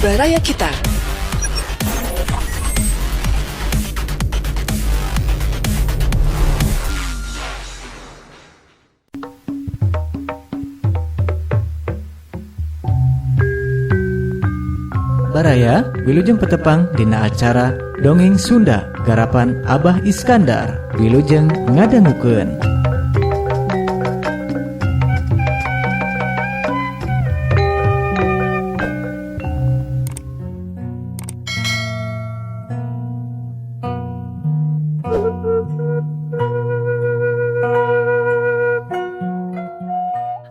Baraya Kita. Baraya wilujeng petepang dina acara Dongeng Sunda garapan Abah Iskandar. Wilujeng ngadangukeun.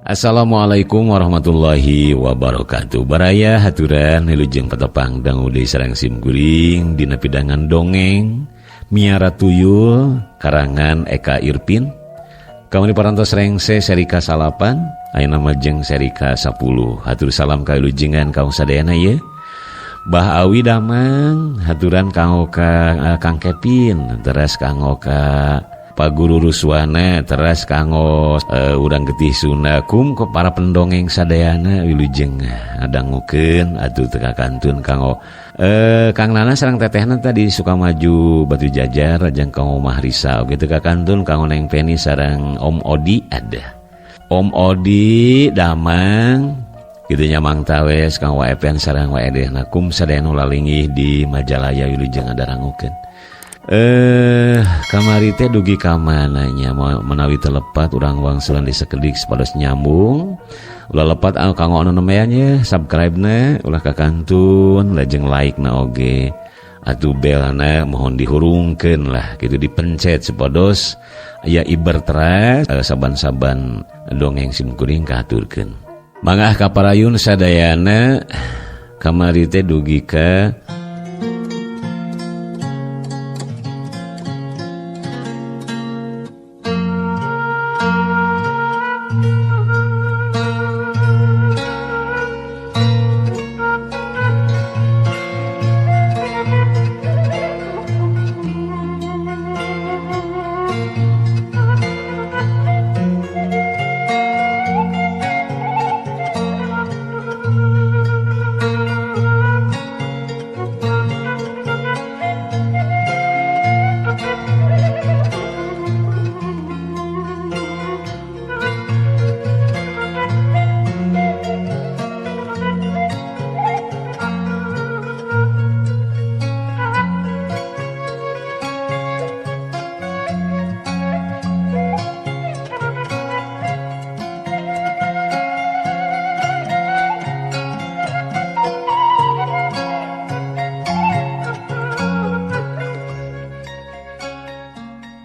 Assalamualaikum warahmatullahi wabarakatuh. Baraya haturan wilujeng petepang dangu deui sareng simkuring dina pidangan dongeng Miara Tuyul karangan Eka Irpin. Kamari parantos rengse seri ka-8 ayeuna majeng seri ka-10. Hatur salam kawilujengan kaum sadayana ye. Bah Awi Damang haturan kanggo ka Kang Kevin, teras kanggo ka Pak Guru Ruswana, teras kanggo urang getih Sunda kum ke para pendongeng sadayana wilujeng adangukeun atuh teu kakantun kanggo Kang Nana sareng tetehna tadi Sukamaju Batu Jajar rajang kanggo Omah Risa oge teu kakantun kanggo Neng Peni sareng Om Odi ada. Om Odi Damang kitu nya Mang Tawes kanggo Epen sareng waedehna kum sadayana lalingih di Majalaya wilujeng adarangukeun. Kamari teh dugi ka mananya menawi telepat urang wangsulan di sekedik sepados nyambung ulah lepat kanggo anu nemeannya subscribe-na ulah kakantun lajeng like-na oge atuh belna mohon dihurungkeun lah kitu dipencet sepados aya iber teras saban-saban dongeng simkuring katurkeun. Mangah kaparayun sadayana kamari teh dugi ka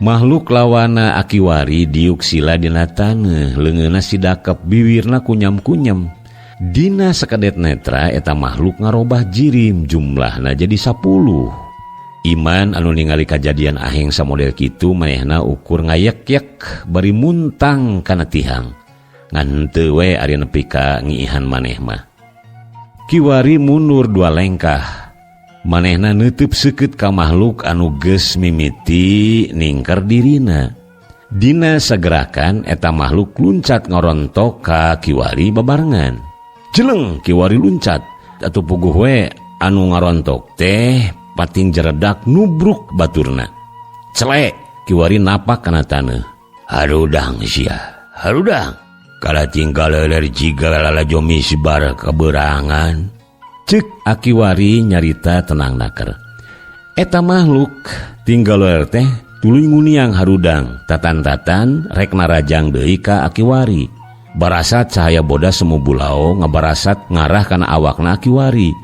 makhluk lawana akiwari diuk sila dina taneuh leungeunna sidakep bibirna kunyam-kunyam dina sakedet netra eta makhluk ngarobah jirim jumlahna jadi 10. Iman anu ningali kajadian aheng samodel kitu manehna ukur ngayek-yek bari muntang kana tihang ngan henteu we ari nepi ka ngiihan maneh mah. Kiwari mundur 2 lengkah manehna neuteub seukeut ka makhluk anu geus mimiti ningker dirina. Dina sagerakan eta makhluk luncat ngorontok ka kiwari babarengan. Jeleng kiwari luncat atuh puguh we anu ngarontok teh pating jeredak nubruk baturna. Celek kiwari napak kana taneuh. Harudang sia, harudang. Kala tinggal leler jiga lalajo misbar keberangan. Cek akiwari nyarita tenang naker. Eta makhluk tinggal ler teh tuluy nguniang harudang tatan-tatan rek narajang deui ka akiwari. Barasat cahaya bodas semu bulao ngabarasat ngarah kana awakna akiwari.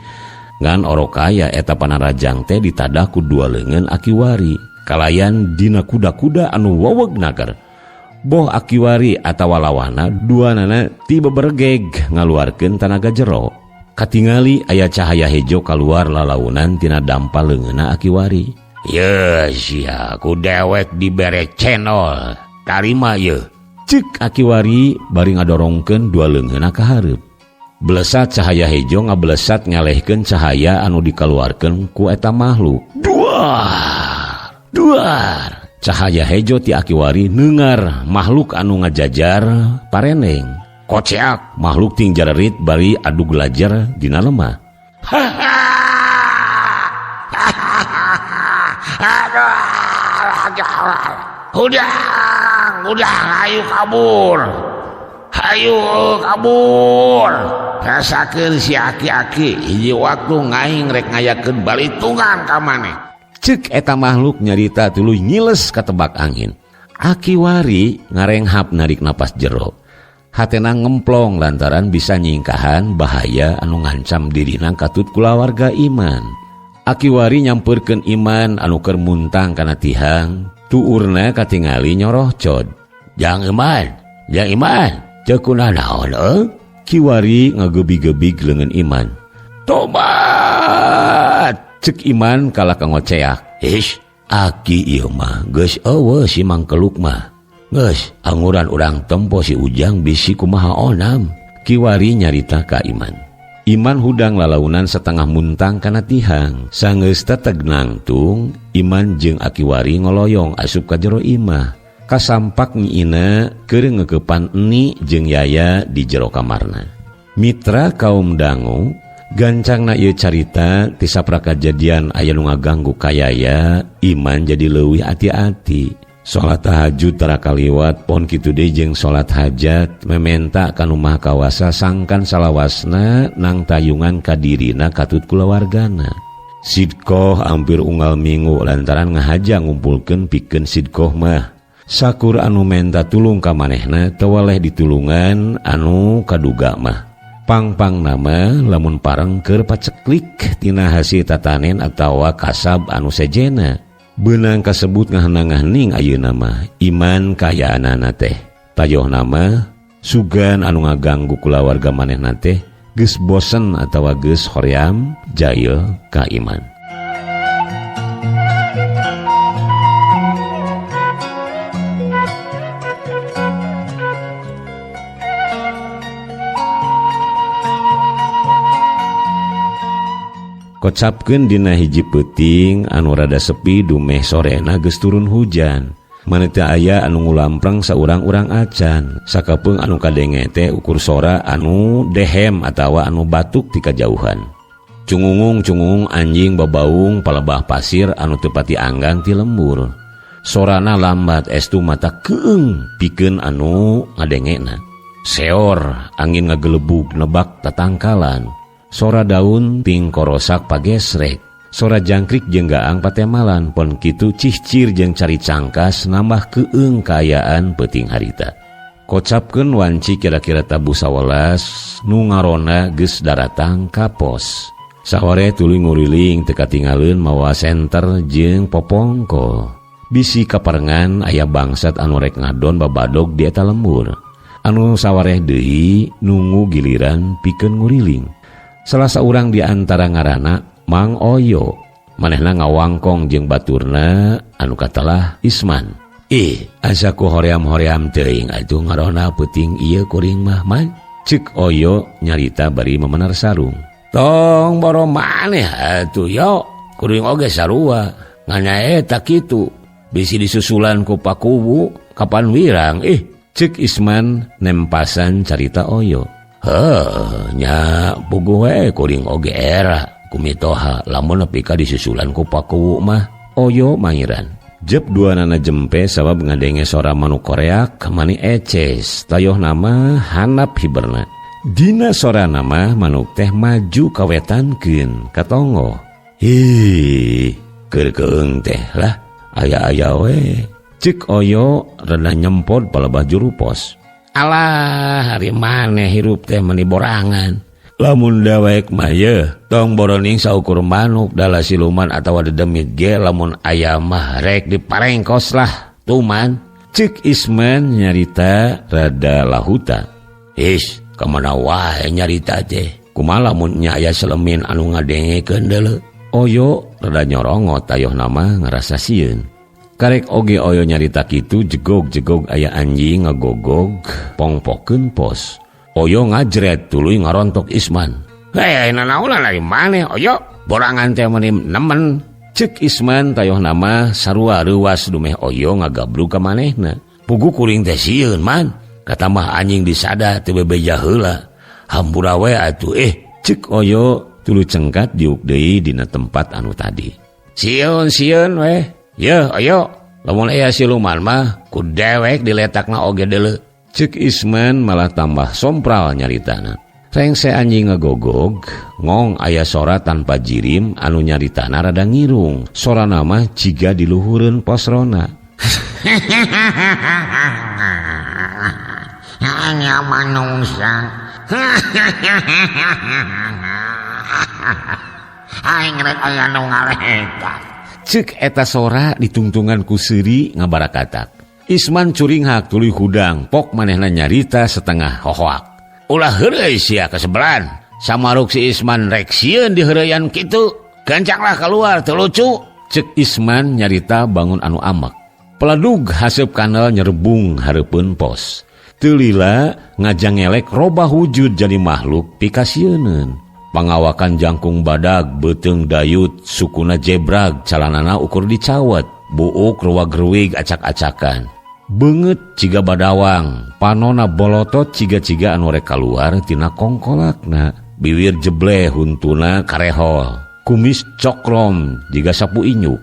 Ngan orokaya eta panarajang teh ditadah ku 2 leungeun akiwari. Kalayan dina kuda-kuda anu weweg naker. Boh akiwari atawa lawana duanana tiba bergeg ngaluarkeun tanaga jero. Katingali aya cahaya hejo kaluar lalaunan tina dampal leungeunna akiwari. Ye sia ku dewek dibere cenol. Tarima ye. Cek akiwari bari ngadorongkeun 2 leungeunna ka hareup. Blesat cahaya hejo ngablesat ngalehkeun cahaya anu dikaluarkeun ku eta makhluk. Duar. Cahaya hejo ti akiwari neungar makhluk anu ngajajar pareneng. Koceak makhluk ting jarerit bari adu gelajar dina lemah. Udang, ayo kabur. Rasakeun si aki-aki hiji waktu ngaing rek ngayakeun balitungan ka maneh. Ceuk eta makhluk nyarita tuluy ngiles ka tebak angin. Akiwari ngarenghap narik napas jero. Hatena ngemplong lantaran bisa nyingkahan bahaya anu ngancam dirina katut kulawarga Iman. Akiwari nyampeurkeun Iman anu keur muntang kana tihang, tuurna katingali nyoroh cod. Jang Iman, ceuk kunaon naon? Kiwari ngagebig-gebig leungeun Iman. Tobat, Cek Iman kalah kangoceak. Ish, aki ieu mah geus eueuh si mangkeluk mah. Geus anguran urang tempo si Ujang bisi kumaha onam. Kiwari nyarita ka Iman. Iman hudang lalaunan setengah muntang kana tihang. Sangeus teteg nangtung, Iman jeung Akiwari ngoloyong asup ka jero imah. Kasampak nyiina keur ngeukepan Eni jeung Yaya di jero kamarna. Mitra kaum dangu gancangna ieu carita ti sapraka kajadian aya nu ngaganggu ka Yaya. Iman jadi leuwih ati-ati. Salat tahajud tara kaliwat pon kitu deui jeung salat hajat mementa ka nu maha kawasa sangkan salawasna nang tayungan ka dirina katut kulawargana. Sidqoh hampir unggal minggu lantaran ngahaja ngumpulkeun pikeun sidqoh mah. Sakur anu menta tulung ka manehna teu waleh ditulungan anu kaduga mah. Pang-pang nama lamun pareng keur paceklik tina hasi tatanen atawa kasab anu sejena. Beunang kasebut ngahenang-ngahening ayeuna mah Iman kayaanana teh. Tayoh nama sugan anu ngaganggu kulawarga manehna teh geus bosen atawa geus hoream jail ka Iman. Kocapkeun dina hiji peuting anu rada sepi dumeh sorena geus turun hujan. Maneh teu aya anu ngulampreng saurang-urang acan. Sakapeung anu kadenge teh ukur sora anu dehem atawa anu batuk ti kajauhan. Cungungung anjing babaung palebah pasir anu teu pati anggan ti lembur. Sorana lambat estu mata keung pikeun anu ngadengena. Seor angin ngagelebug nebak tatangkalan. Sora daun ting korosak pagesrek. Sora jangkrik jeung gaang patemalan pon kitu cihcir jeung cari cangkas nambah keung kaayaan peuting harita. Kocapkeun wanci kira-kira tabu 11 nu ngarona geus daratang ka pos. Saware tuluy nguriling teu katinggalieun mawa senter jeung popongko. Bisi kaparengan aya bangsat anu rek ngadon babadog di eta lembur. Anu sawareh deui nunggu giliran pikeun nguriling. Salah saurang di antara ngaranna Mang Oyo. Manehna ngawangkong jeung baturna anu katalah Isman. Asa ku hoream-hoream teuing atuh ngarona peuting ieu kuring mah man. Ceuk Oyo nyarita bari memenar sarung. Tong boro maneh atuh yo. Kuring oge sarua. Nganya eta kitu. Bisi disusulan ku pakubu kapan wirang. Ceuk Isman nempasan carita Oyo. Nya puguh we kuring oge era kumitoha lamun nepi ka disusulan ku pakuwu mah. Oyo mangiran. Jep duanana jempe sabab ngadenge sora manuk koreak mani eces. Tayoh nama hanap hiberna. Dina sora nama manuk teh maju kawetankeun katongo. Keur keung teh lah aya-aya we. Ceuk Oyo rendah nyempod palebah juru pos. Alah, hari maneh hirup teh meni borangan. Lamun dawek mah ye, tong boroning saukur manuk dala siluman atawa dedemit ge lamun aya mah rek diparengkos lah, tuman. Ceuk Isman nyarita rada lahuta. Kamana wae nyarita teh. Kumaha lamun nya aya selemin anu ngadengekeun deuleu. Oyo rada nyorongot tayoh nama ngarasa sieun. Karek oge Oyo nyarita kitu jegog-jegog aya anjing ngagogog pongpokeun pos. Oyo ngajret tuluy ngarontok Isman. Nanaonan dari maneh Oyo? Borangan teh meni nemen. Ceuk Isman tayoh nama sarua reuwas dumeh Oyo ngagabrug ka manehna. Pugu kuring teh sieun man. Katamah anjing disada teu bebeja heula. Hampura we atuh Ceuk Oyo tuluy cengkat diuk deui dina tempat anu tadi. Sieun weh. Yeuh ayo. Lamun aya siluman mah ku dewek diletakna oge deuleu. Ceuk Isman malah tambah sompral nyaritana. Rengse anjing ngegogog, ngong aya sora tanpa jirim anu nyaritana rada ngirung. Sora nama ciga di luhureun posrona. Hanya manusia. Aing rek aya nu ngarehetak. Ceuk eta sora ditungtungan ku seuri ngabarakatak. Isman curing hak tuluy hudang, pok manehna nyarita setengah hohoak. Ulah heureuy sia kesebelan. Samaruk si Isman rek sieun di heureuyan kitu. Gancanglah keluar teu lucu. Ceuk Isman nyarita bangun anu amek. Peladug haseup kanal nyerebung hareupeun pos. Teu lila ngajang ngelek robah wujud jadi makhluk pikasieun. Pangawakan jangkung badag beuteung dayut sukuna jebrag calanana ukur dicawet. Buuk ruwag-ruwig acak-acakan. Beungeut ciga badawang, panona bolotot ciga-ciga anu rek kaluar tina kongkolakna. Bibir jeble huntuna karehol, kumis cokrom jiga sapu inyuk.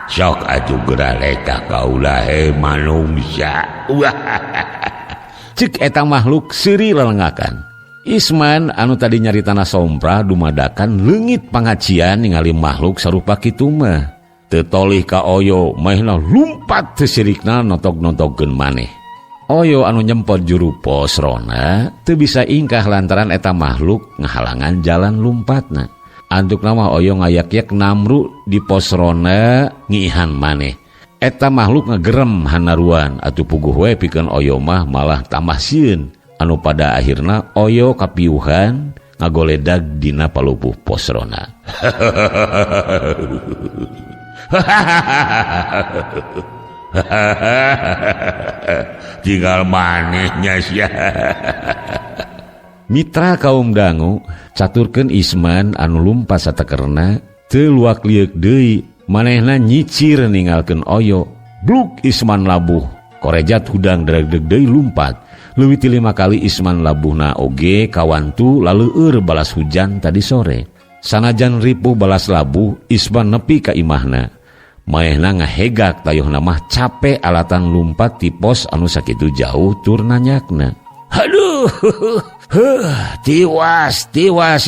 Sok atuh geura eta kaulah manusia. Ceuk eta makhluk seuri lelengakan. Isman anu tadi nyaritana sompra dumadakan leungit pangacian ningali makhluk sarupa kitu mah. Teu tolih ka Oyo maehna lumpat teu sirikna nontog-nontogkeun maneh. Oyo anu nyempot juru posrona teu bisa ingkah lantaran eta makhluk ngahalangan jalan lumpatna. Antukna mah Oyo ngayak-yak namru di posrona ngihan maneh. Eta makhluk ngagerem hanaruan atuh puguh we pikeun Oyo mah malah tambah sieun. Anu pada akhirna Oyo kapiuhan ngagoledag dina palupuh posrona. Tinggal manehnya sia. Mitra kaum dangu caturkeun Isman anu lumpat satekerna teu luak liuk deui manehna nyicir ninggalkeun Oyo. Bluk Isman labuh korejat hudang dereg-deg deui lumpat. Leuwih ti 5 kali Isman labuhna oge kawantu laleueur balas hujan tadi sore. Sanajan ripuh balas labuh Isman nepi ka imahna. Maehna ngahegak tayuhna mah capek alatan lumpat ti pos anu sakitu jauh tur nanyakna. Aduh, tiwas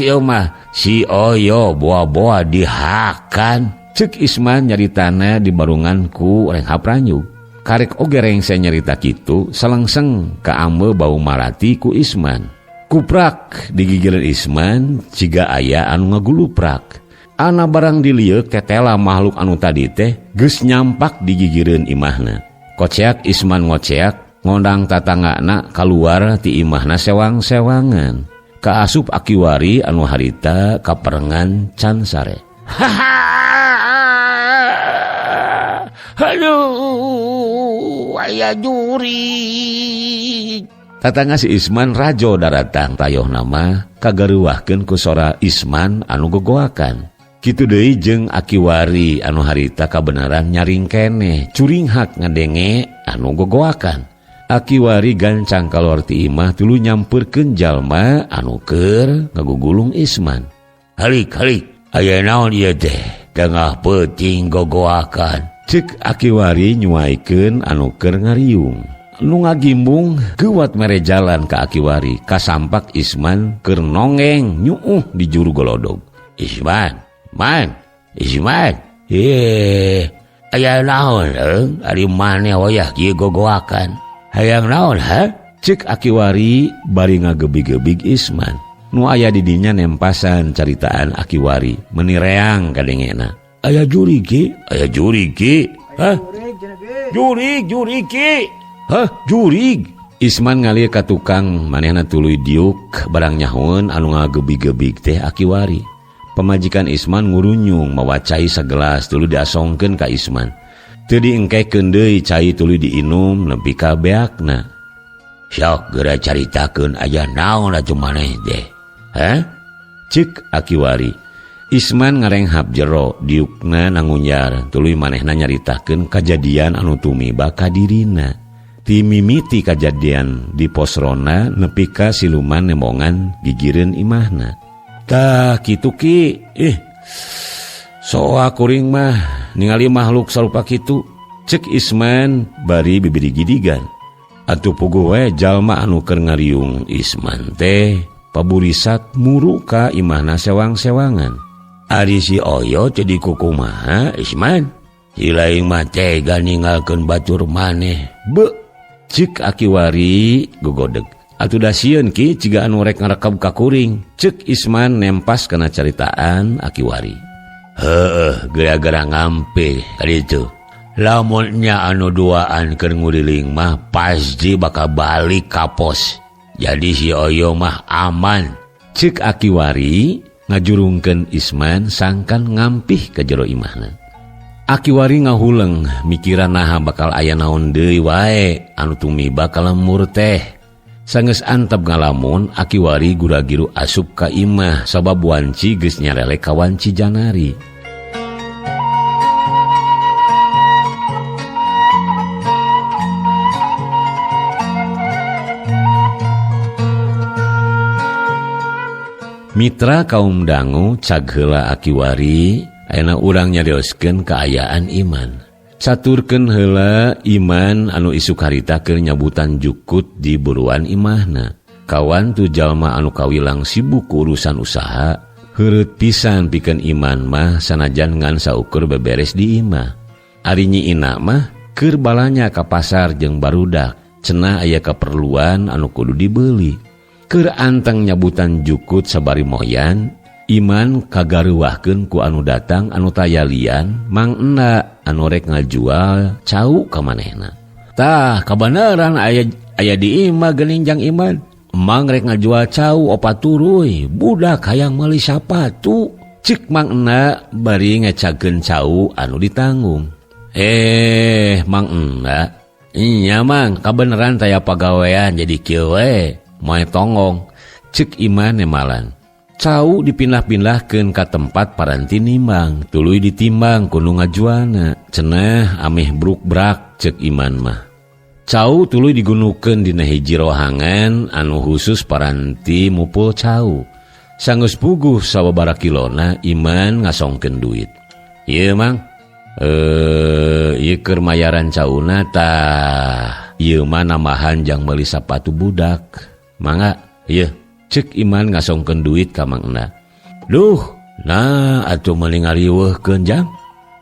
ieu mah si Oyo boa-boa dihakan. Ceuk Isman nyaritana di barungan ku renghap ranyug. Karek oge rengse nyarita kitu selengseng ka ambe bau marati ku Isman. Kuprak digigireun Isman ciga aya anu ngaguluprak. Ana barang dilieuk tetela makhluk anu tadi teh geus nyampak digigireun imahna. Koceak Isman ngoceak ngondang tatanggana kaluar ti imahna sewang-sewangan. Kaasup Akiwari anu harita kaperengan can sare. Aduh, aya jurig. Tatangga si Isman rajo daratang tayoh nama kagareuwahkeun ku sora Isman anu gogoakan. Kitu deui jeung Akiwari anu harita kabenaran nyaring keneh curing hak ngadenge anu gogoakan. Akiwari gancang kaluar ti imah tuluy nyampeurkeun jalma anu keur ngagugulung Isman. Halik, aya naon ieu teh? Tengah peuting gogoakan. Ceuk Akiwari nyuaikeun anu keur ngariung. Nu ngagimbung geuwat mere jalan ka Akiwari kasampak Isman keur nongeng nyuuh di juru golodog. Isman. Aya naon ari maneh wayah kieu gogoakan? Hayang naon ha? Ceuk Akiwari bari ngagebig-gebig Isman. Nu aya di dinya nempasan caritaan Akiwari menireang kadengena. Aya jurig ki? Hah? Jurig ki? Hah, jurig? Isman ngalir ka tukang manehna tuluy diuk barang nyahoeun anu ngagebig-gebig teh Akiwari. Pemajikan Isman ngurunyung mawa cai sagelas tuluy diasongkeun ka Isman. Teu diengkekeun deui cai tuluy diinum nepi ka beakna. Sok geura caritakeun aya naon atuh maneh teh? Hah? Ceuk Akiwari. Isman ngarenghap jero diukna nangunyar tuluy manehna nyaritakeun kajadian anu tumiba ka dirina. Ti mimiti kajadian di posrona nepi ka siluman nemongan gigireun imahna. Tah kitu ki, soa kuring mah ningali makhluk sarupa kitu, cek Isman bari bibiri gidigan. Atuh puguh we jalma anu keur ngariung Isman teh paburisat muru ka imahna sewang-sewangan. Ari si Oyo jadi kukumaha Isman? Si laing mah tega ninggalkeun batur maneh. Cek Akiwari gogodeg. Atuh da sieun ki ciga anu rek ngarekab ka kuring. Cek Isman nempas kana caritaan Akiwari. Heueuh, gara-gara ngampe kaditu. Lamun nya anu duaan keur nguriling mah pasti bakal balik ka pos. Jadi si Oyo mah aman. Cek Akiwari ngajurungkeun Isman sangkan ngampih ka jero imahna. Akiwari ngahuleng mikiran naha bakal aya naon deui wae anu tumiba ka lemur teh. Sanggeus antep ngalamun Akiwari gura-giru asup ka imah sabab wanci geus nyarelek ka wanci janari. Mitra kaum dangu cag heula Akiwari ayeuna urang nyarioskeun kaayaan Iman. Caturkeun heula Iman anu isuk harita keur nyabutan jukut di buruan imahna. Kawan tu jalma anu kawilang sibuk urusan usaha, heureut pisan pikeun Iman mah sanajan ngan saukur beberes di imah. Ari nyiina mah keur balanya ka pasar jeung barudak, cenah aya kaperluan anu kudu dibeuli. Keur anteng nyabutan jukut sabari moyan, Iman kagaruwahkeun ku anu datang anu tayalian mang enda anu rek ngajual cau ka manehna. Tah kabeneran aya di imah geuning jang Iman. Mang rek ngajual cau opat turuy, budak hayang meuli sapatu. Cik mang enda bari ngecagkeun cau anu ditanggung. Mang enda, iya mang kabeneran taya pagawean jadi kieu we, moe tongong. Cik Iman nemalan. Cau dipindah-pindahkeun ka tempat paranti nimbang, tuluy ditimbang kudu ngajualna. Cenah ameh bruk-brak cek Iman mah. Cau tuluy digunukeun dina hiji rohangan anu khusus paranti mupul cau. Sanggeus puguh sababaraha kilona Iman ngasongkeun duit. Ieu mang, ieu keur mayaran cauna tah. Ieu mah nambahan jang meuli sapatu budak. Mangga, ieu. Cek Iman ngasongkeun duit ka Mang Enda. Duh, nah atuh meuli ngariweuhkeun jang.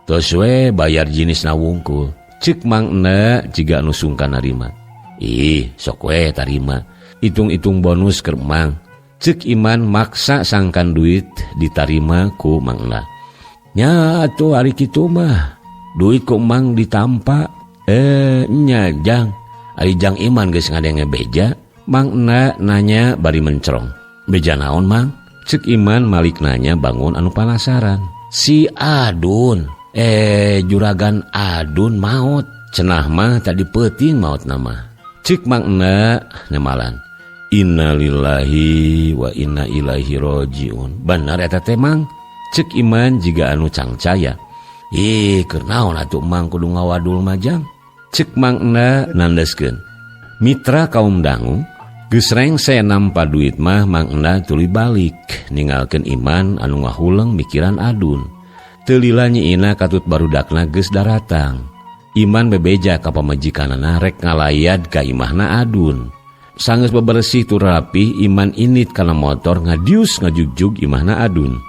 Tos we bayar jinisna wungkul. Cek Mang Enda jiga anu sungkan narima. Ih, sok we tarima. Itung-itung bonus keur Mang. Cek Iman maksa sangkan duit ditarima ku Mang Enda. Nya atuh ari kitu mah. Duit ku Mang ditampa. Nya jang. Ari jang Iman geus ngadenge beja. Mang Enda nanya bari mencerong. Beja naon Mang? Cek Iman malik nanya bangun anu panasaran. Si Adun. Juragan Adun maot. Cenah mah tadi peuting maot nama. Cek Mang Enda nemalan. Innalillahi wa inna ilaihi rajiun. Bener eta teh Mang. Cek Iman jiga anu cangcaya. Keur naon atuh Mang kudu ngawadul majang. Cek Mang Enda nandeskeun. Mitra kaum dangu geus rengse nampa duit mah Mang Enda tuluy balik ninggalkeun Iman anu ngahuleng mikiran Adun. Teu lila nyiina katut barudakna geus daratang. Iman bebeja ka pamajikanana rek ngalayad ka imahna Adun. Sanggeus bebersih tur rapi Iman init kana motor ngadius ngajugjug imahna Adun.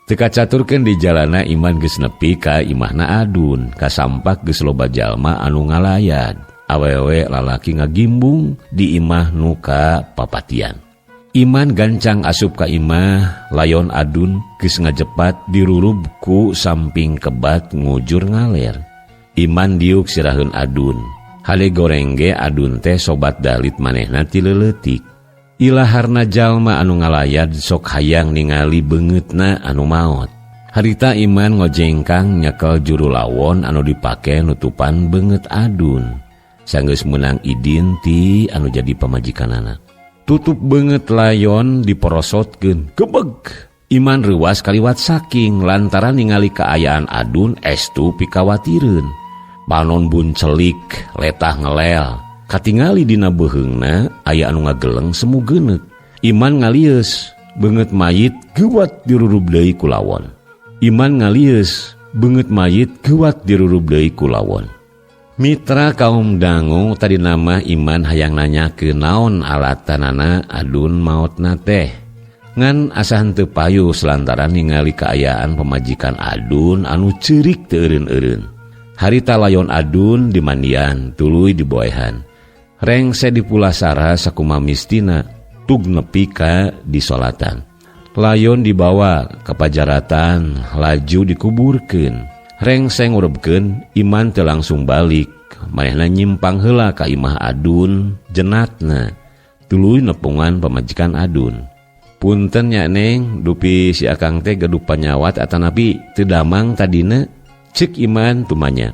Teu kacaturkeun di jalana Iman geus nepi ka imahna Adun. Kasampak geus loba jalma anu ngalayad. Awewe lalaki ngagimbung di imah nuka papatian. Iman gancang asup ka imah layon Adun geus ngajepat dirurub ku samping kebat ngujur ngaler. Iman diuk siraheun Adun. Hale goreng ge Adun teh sobat dalit manehna ti leuleutik. Ilaharna jalma anu ngalayad sok hayang ningali beungeutna anu maot. Harita Iman ngojengkang nyekel juru lawon anu dipake nutupan beungeut Adun. Sanggeus menang idin ti anu jadi pamajikanana. Tutup beungeut layon diporosotkeun. Gebeg. Iman reuwas kaliwat saking lantaran ningali kaayaan Adun estu pikawatireun. Panon buncelik letah ngelel. Katingali dina beheungna aya anu ngageleng semu geuneuk. Iman ngalius beungeut mayit geuwat dirurub deui ku lawon. Iman ngalius beungeut mayit geuwat dirurub deui ku lawon. Mitra kaum dangu tadi nama Iman hayang nanyakeun naon alatanana adun maotna teh. Ngan asa henteu payu selantaran ningali kaayaan pamajikan adun anu ceurik teu eureun-eureun. Harita layon adun di mandian tuluy di boehan. Rengse dipulasara sakumaha mistina tug nepi ka disolatan. Layon dibawa ka pajaratan laju dikuburkeun. Rengse ngurebkeun Iman teu langsung balik. Manehna nyimpang heula ka imah adun jenatna tuluy nepungan pamajikan adun. Punten nya Neng, dupi si akang teh gaduh panyawat atanapi teu damang tadina. Ceuk Iman tumanya.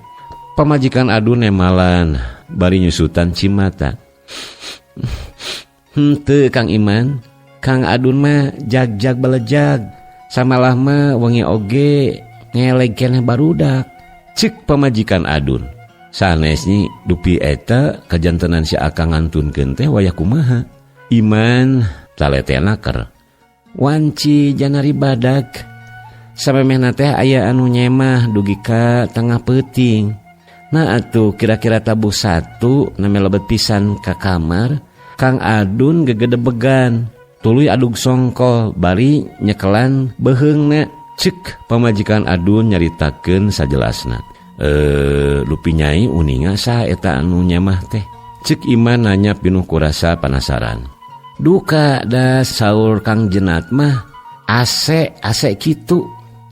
Pamajikan adun nemalan bari nyusutan cimata. Henteu Kang Iman, Kang adun mah jag-jag balejag. Samalah mah wengi oge ngeleg keneh barudak. Ceuk pamajikan adun. Sanesnya dupi eta kajantenan si akang ngantunkeun teh wayah kumaha. Iman taletena keur. Wanci janari badag. Samemehna teh aya anu nyemah dugi ka tengah peuting. Nah atuh kira-kira tabuh satu name lebet pisan ka kamar. Kang adun gegedebegan tuluy adug songkol bari nyekelan beheungna. Ceuk pamajikan adun nyaritakeun sajelasna. Lupi nyai uninga saha eta anu nyemah teh. Ceuk Iman nanya pinuh kurasa panasaran. Duka da saur Kang jenat mah ase kitu.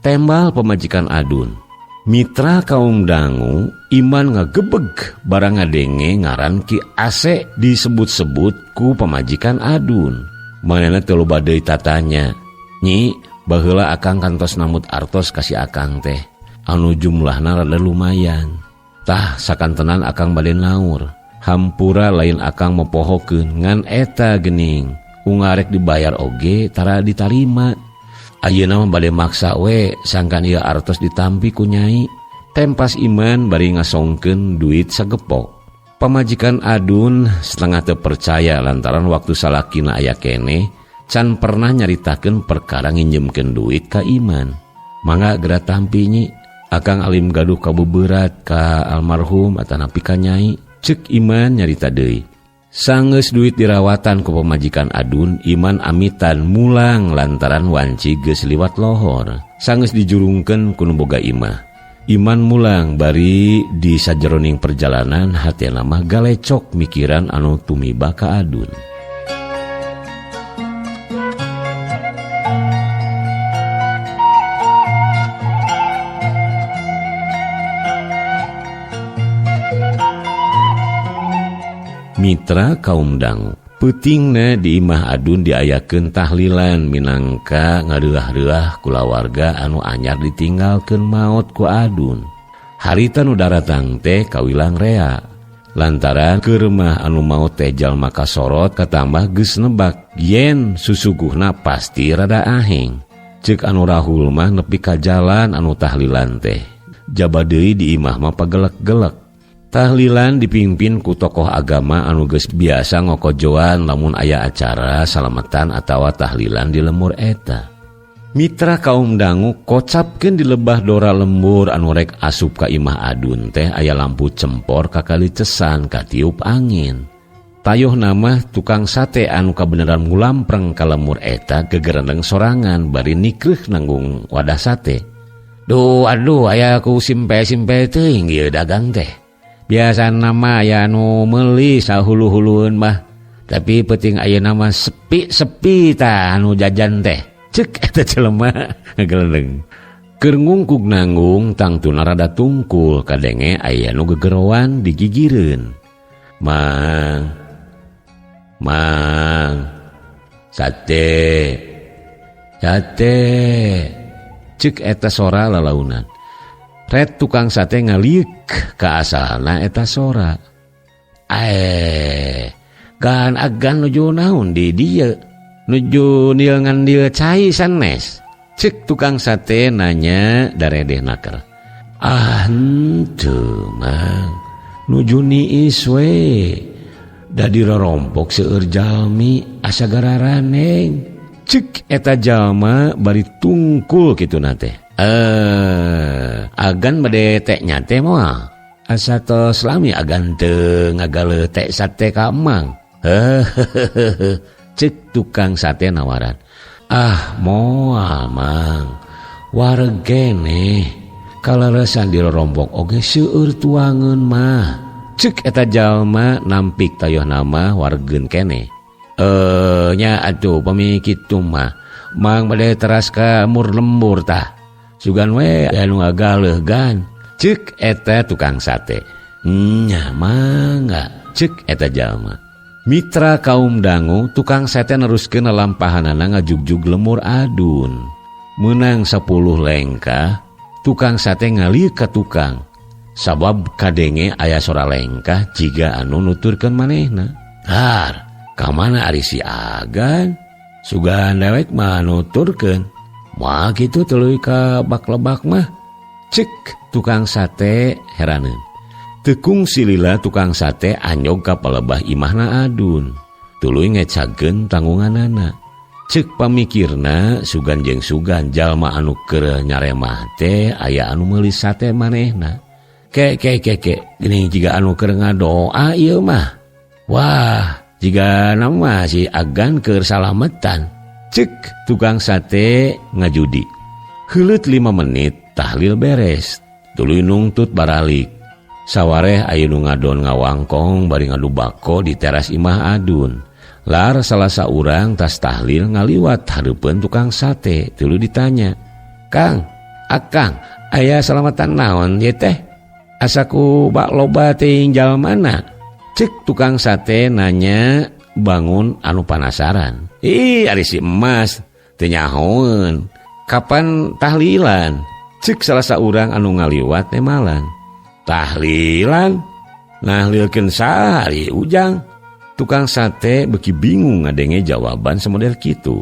Tembal pamajikan adun. Mitra kaum dangu Iman ngagebeg barang ngadenge ngaran Ki Ase disebut-sebut ku pamajikan adun. Manehna teu loba deui tatanya. Nyi, baheula akang kantos namut artos kasih akang teh. Anu jumlahna rada lumayan. Tah sakantenan akang bade naur. Hampura lain akang mepohokeun ngan eta geuning. Ungarek dibayar oge tara ditarima. Ayeuna mah bade maksa we sangkan ieu artos ditampi ku nyai. Tempas Iman bari ngasongkeun duit sagepok. Pamajikan adun setengah teu percaya lantaran waktu salakina aya keneh can pernah nyaritakeun perkara nginjemkeun duit ka Iman. Mangga geura tampi nyi, akang alim gaduh kabeuberat ka almarhum atanapi ka nyai. Ceuk Iman nyarita deui. Sanggeus duit dirawatan ku pamajikan adun, Iman amitan mulang lantaran wanci geus liwat lohor. Sanggeus dijurungkeun ku nu boga imah. Iman mulang bari di sajeroning perjalanan hatena mah galecok mikiran anu tumiba ka adun. Mitra kaum dangu peutingna di imah adun diayakeun tahlilan minangka ngareuah-reuah kulawarga anu anyar ditinggalkeun maot ku adun. Harita nu daratang teh kawilang rea lantaran keur mah anu maot teh jalma kasorot katambah geus nebak yen susuguhna pasti rada aheng. Ceuk anu rahul mah nepi ka jalan anu tahlilan teh. Jaba deui di imah mah pagelek-gelek. Tahlilan dipimpin ku tokoh agama anu geus biasa ngokojoan lamun aya acara salamatan atawa tahlilan di lembur eta. Mitra kaum dangu kocapkeun di lebah dora lembur anu rek asup ka imah adun teh aya lampu cempor kakalicesan katiup angin. Tayuh nama tukang sate anu kabeneran ngulampreng ka lembur eta gegerendeng sorangan bari nikreuh nanggung wadah sate. Duh aduh aya ku simpe-simpe teuing ieu dagang teh. Biasa nama aya anu meuli sahulu-hulueun mah. Tapi penting aya nama sepi-sepi tah anu jajan teh. Ceuk eta jelema ngagelendeng. Keur ngungkug nanggung tangtuna rada tungkul kadenge aya nu gegerowan digigireun. Mang. Sate. Ceuk eta sora lalaunan. Red tukang sate ngaliuk ka asalna eta sora. Gan agan nuju naon di dieu? Nuju nieunan dieu cai sanes. Ceuk tukang sate nanya daredehna keur. Henteu mang. Nuju niis we. Da dirompok seueur jalmi asa gararaneng. Cek eta jalma bari tungkul kitu nate. Agan bade tek nyate moal. Asa tos lami agan teu ngagale tek sate ka emang. Cek tukang sate nawaran. Moal mang. Wareg keneh. Kaleresan dirompok oge seueur tuangeun mah. Cek eta jalma nampik tayeuh nama wargen keneh. Nya atuh pami kitu mah. Mang bade teras ka mur lembur tah. Sugan we anu ngagaleuh gan. Cek eta tukang sate. Nya mangga. Cek eta jalma. Mitra kaum dangu tukang sate neruskeun lalampahanana ngajugjug lemur adun. Menang 10 lengkah, tukang sate ngalieu ka tukang. Sabab kadenge aya sora lengkah jiga anu nuturkeun manehna. Har, ka mana ari si Agan? Sugan dewek mah nuturkeun. Moal kitu tuluy ka bak lebak mah. Cek tukang sate heraneun. Tekung silila tukang sate anyog ka palebah imahna adun. Tuluy ngecageun tanggunganana. Cek pamikirna sugan jeung sugan jalma anu keur nyaremah teh aya anu meuli sate manehna. Ke geuning jiga anu keur ngadoa ieu mah. Wah, jiga nama si Agan keur salametan. Cek tukang sate ngajudi. Heuleut 5 menit tahlil beres. Tuluy nungtut baralik. Sawareh aya nu ngadon ngawangkong bari ngadu bako di teras imah adun. Lar salah saurang tas tahlil ngaliwat hareupeun tukang sate. Tuluy ditanya, "Kang, Akang, aya salamatan naon ye teh? Asaku bak loba teuing jalmana?" Cek tukang sate nanya bangun anu panasaran. Ari si emas teu nyahoeun. Kapan tahlilan? Cek salah saurang anu ngaliwat teh malan. Tahlilan? Nahlilkeun sahari ujang. Tukang sate beki bingung ngadenge jawaban semodel kitu.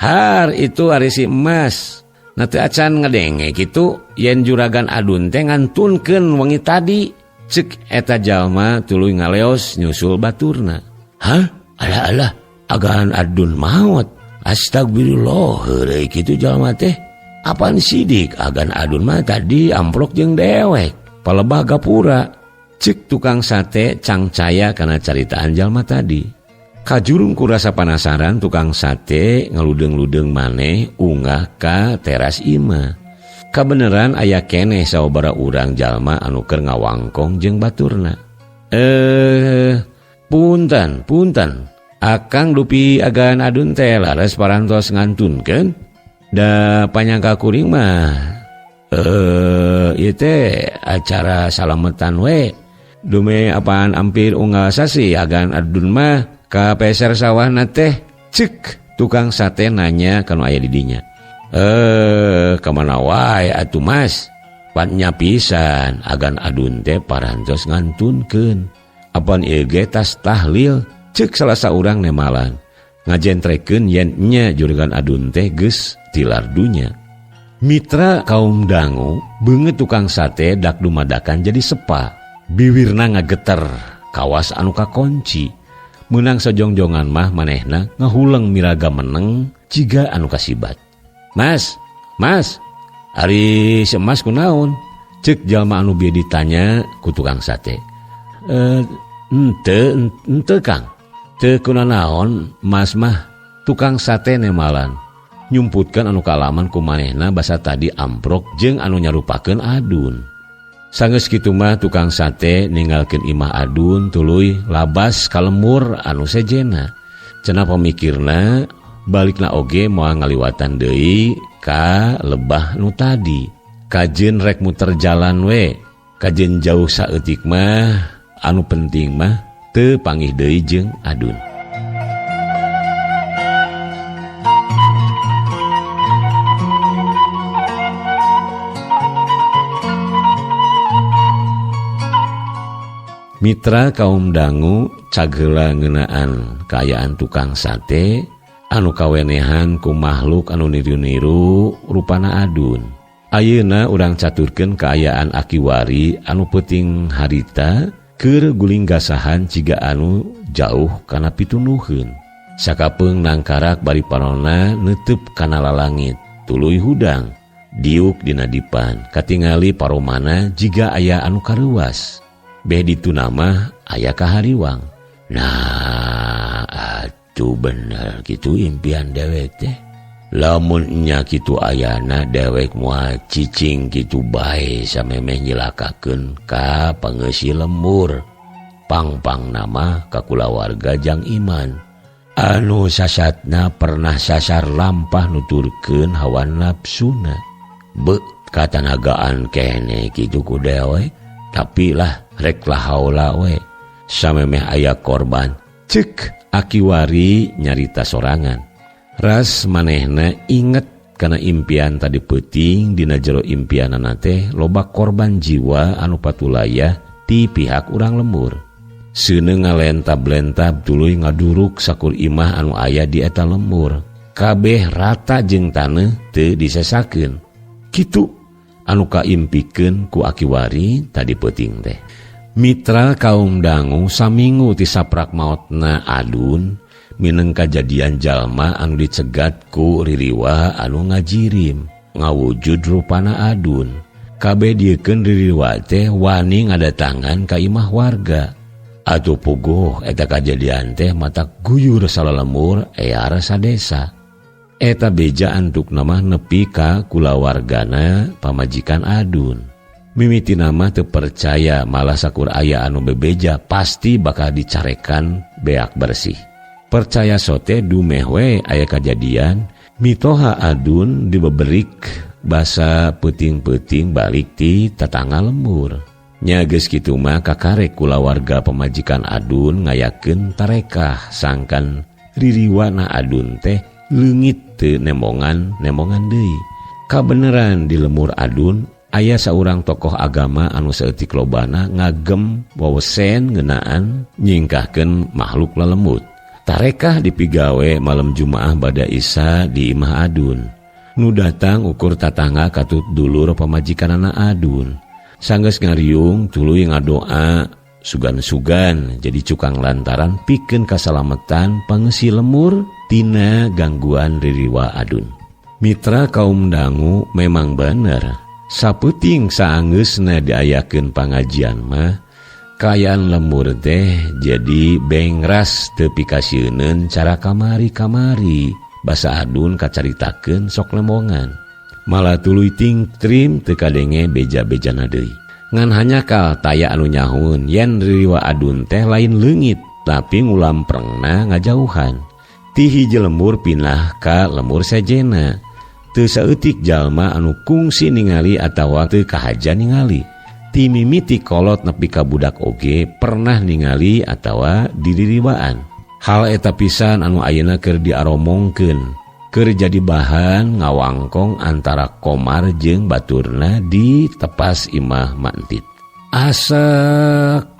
Har itu ari si emas. Na teu acan ngadenge kitu yen juragan adun teh ngantunkeun wengi tadi. Cek eta jalma tuluy ngaleos nyusul baturna. Hah? Alah, agan adun maot. Astagfirullah, heureuy kitu jalma teh. Apaan sidik agan adun mah tadi amplok jeung dewek. Palebah gapura. Cek tukang sate cangcaya kana caritaan jalma tadi. Kajurung ku rasa penasaran tukang sate ngeludeng-ludeng maneh unggah ka teras imah. Kabeneran aya keneh sababaraha urang jalma anu keur ngawangkong jeung baturna. Punten. Akang dupi agan adun teh laras parantos ngantunkeun. Da panyangka kuring mah ieu teh acara salametan we. Dume apaan ampir unggal sasi agan adun mah ka peser sawahna teh. Cek tukang sate nanya kanu aya di dinya. Kamana wae atuh Mas? Patnya pisan agan adun teh parantos ngantunkeun. Apaan ieu ge tas tahlil? Cek salah saurang nemalan. Ngajentrekeun yen nya juragan adun teh geus tilar dunya. Mitra kaum dangu beungeut tukang sate dak dumadakan jadi sepa. Biwirna ngageter kawas anu kakonci. Meunang sojongjongan mah manehna ngahuleng miraga meneng jiga anu kasibat. Mas, ari si emas kunaon? Cek jalma anu bieu ditanya ku tukang sate. Ente Kang. Teu kunaon, Mas mah tukang sate nemalan. Nyumputkeun anu kalaman ku manehna basa tadi amprok jeung anu nyarupakeun adun. Sanggeus kitu mah tukang sate ninggalkeun imah adun tuluy labas ka lemur anu sejena. Cenah pamikirna balikna oge moal ngaliwatan deui ka lebah nu tadi. Kajeun rek muter jalan we. Kajeun jauh saeutik mah anu penting mah teu panggih deui jeung adun. Mitra kaum dangu cageula ngeunaan kaayaan tukang sate anu kawenehan ku makhluk anu niru-niru rupana adun. Ayeuna urang caturkeun kaayaan Akiwari anu peuting harita keur guling gasahan ciga anu jauh kana pitunuhkeun. Sakapeung nangkarak bari parona neuteub kana lalangit, tuluy hudang diuk dina dipan, katingali paromana jiga aya anu karuas. Beh ditu nama aya kahariwang. Nah, atuh bener kitu impian dewek teh. Lamun nya kitu ayana dewek moal cicing kitu bae samemeh nyilakakeun ka pangeussi lembur. Pang-pang nama ka kulawarga jang iman. Anu sasatna pernah sasar lampah nuturkeun hawa nafsuna. Be katanagaan kene kitu ku dewek, tapi lah rek lah haula we. Samemeh aya korban. Ceuk Akiwari nyarita sorangan. Ras manehna inget kana impian tadi peuting dina jero impianana teh loba korban jiwa anu patulaya ti pihak urang lembur. Seuneu ngalentab-lentab tuluy ngaduruk sakur imah anu aya di eta lembur. Kabeh rata jeung taneuh teu disesakeun. Kitu anu kaimpikeun ku Akiwari tadi peuting teh. Mitra kaum dangu saminggu ti saprak maotna Adun mineng kajadian jalma anu dicegat ku Ririwa anu ngajirim ngawujud rupana Adun. Kabeh diekeun Ririwa teh wani ngadatangan ka imah warga. Atuh puguh eta kajadian teh mata guyur salalemur ear sadesa. Eta beja antuk nama nepi ka kulawargana pamajikan Adun. Mimiti nama teu percaya malah sakur aya anu bebeja pasti bakal dicarekan beak bersih. Percaya sote dumeh we aya kajadian mitoha Adun dibeberik basa peuting-peuting balik ti tetangga lembur. Nya geus kitu mah kakarek kulawarga pamajikan Adun ngayakeun tarekah sangkan Ririwana Adun teh leungit teu nemongan deui. Kabeneran di lemur Adun aya saurang tokoh agama anu saeutik lobana ngagem wawesen ngeunaan nyingkahkeun makhluk lalemut. Tarekah dipigawe malam Jumaah bada Isya di imah Adun. Nu datang ukur tatangga katut dulur pamajikanana Adun. Sanggeus ngariung tuluy ngadoa sugan-sugan jadi cukang lantaran pikeun kasalametan pangeussi lemur tina gangguan Ririwa Adun. Mitra kaum dangu memang bener. Sapeuting saanggeusna diayakeun pangajian mah kayaan lemur teh jadi bengras teu pikasieun cara kamari-kamari. Basa Adun kacaritakeun sok lemongan. Malah tuluy ting trim teu kadenge beja-bejana deui. Ngan hanyakal taya anu nyahun yen Ririwa Adun teh lain leungit tapi ngulam prengna ngajauhan. Ti hiji lembur pindah ka lembur sejena. Teu saeutik jalma anu kungsi ningali atawa teu kahaja ningali. Ti mimiti kolot nepi ka budak oge pernah ningali atawa diririwaan. Hal eta pisan anu ayeuna keur diaromongkeun, keur jadi bahan ngawangkong antara Komar jeung baturna di tepas imah Mantit. Asa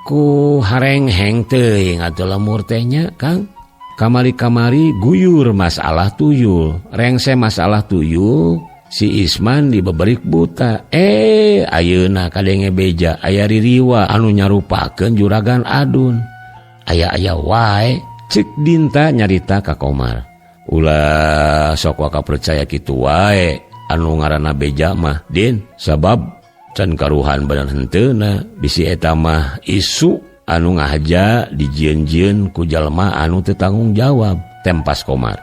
ku harengheng teuing atuh lemur teh nya, Kang. Kamari-kamari guyur masalah tuyul. Rengse masalah tuyul si Isman dibeberik buta. Ayeuna kadenge beja aya Ririwa anu nyarupakeun juragan Adun. Aya wae ceuk Dinta nyarita ka Komar. Ulah sok waka percaya kitu wae anu ngaranna beja mah Din, sabab can karuhan bener henteuna bisi eta mah isu anu ngahaja dijieun-jieun ku jalma anu teu tanggung jawab, tempas Komar.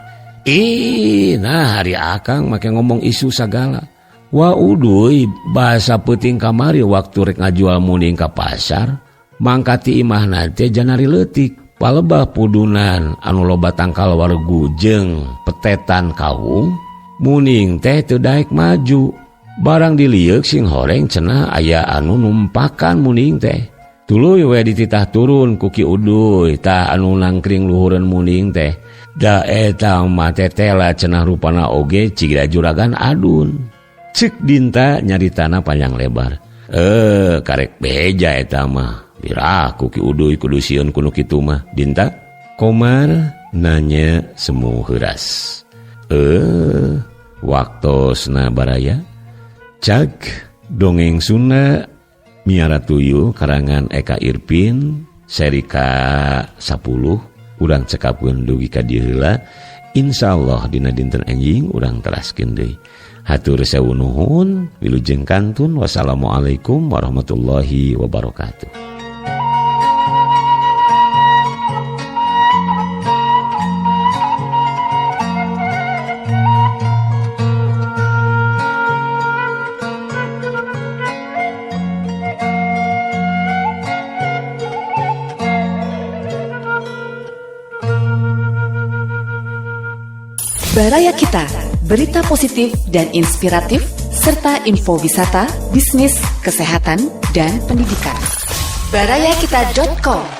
Nah hari akang make ngomong isu sagala. Wa uduy bahasa peuting kamari waktu rek ngajual muning ka pasar, mangkati imahna teh janari leutik, palebah pudunan anu loba tangkal wargu jeung petetan kawung, muning teh teu daek maju. Barang dilieuk sing horeng cenah aya anu numpakan muning teh. Tuluy we dititah turun ku Ki Uduy tah anu nangkring luhureun muning teh. Da eta mah tetela cenah rupana oge ciga juragan Adun. Ceuk Dinta nyaritana panjang lebar. Karek beja eta mah. Birah ku Ki Uduy kudu sieun kudu kitu mah. Dinta, Komar nanya semu heuras. Waktosna baraya. Cag dongeng Sunda Miara Tuyul karangan Eka Irpin seri K10 urang cekapkeun dugi ka dieu heula. Insyaallah dina dinten anjing urang teraskeun deui. Hatur sewu nuhun, wilujeng kantun. Wassalamualaikum warahmatullahi wabarakatuh. Baraya Kita, berita positif dan inspiratif, serta info wisata, bisnis, kesehatan, dan pendidikan. Barayakita.com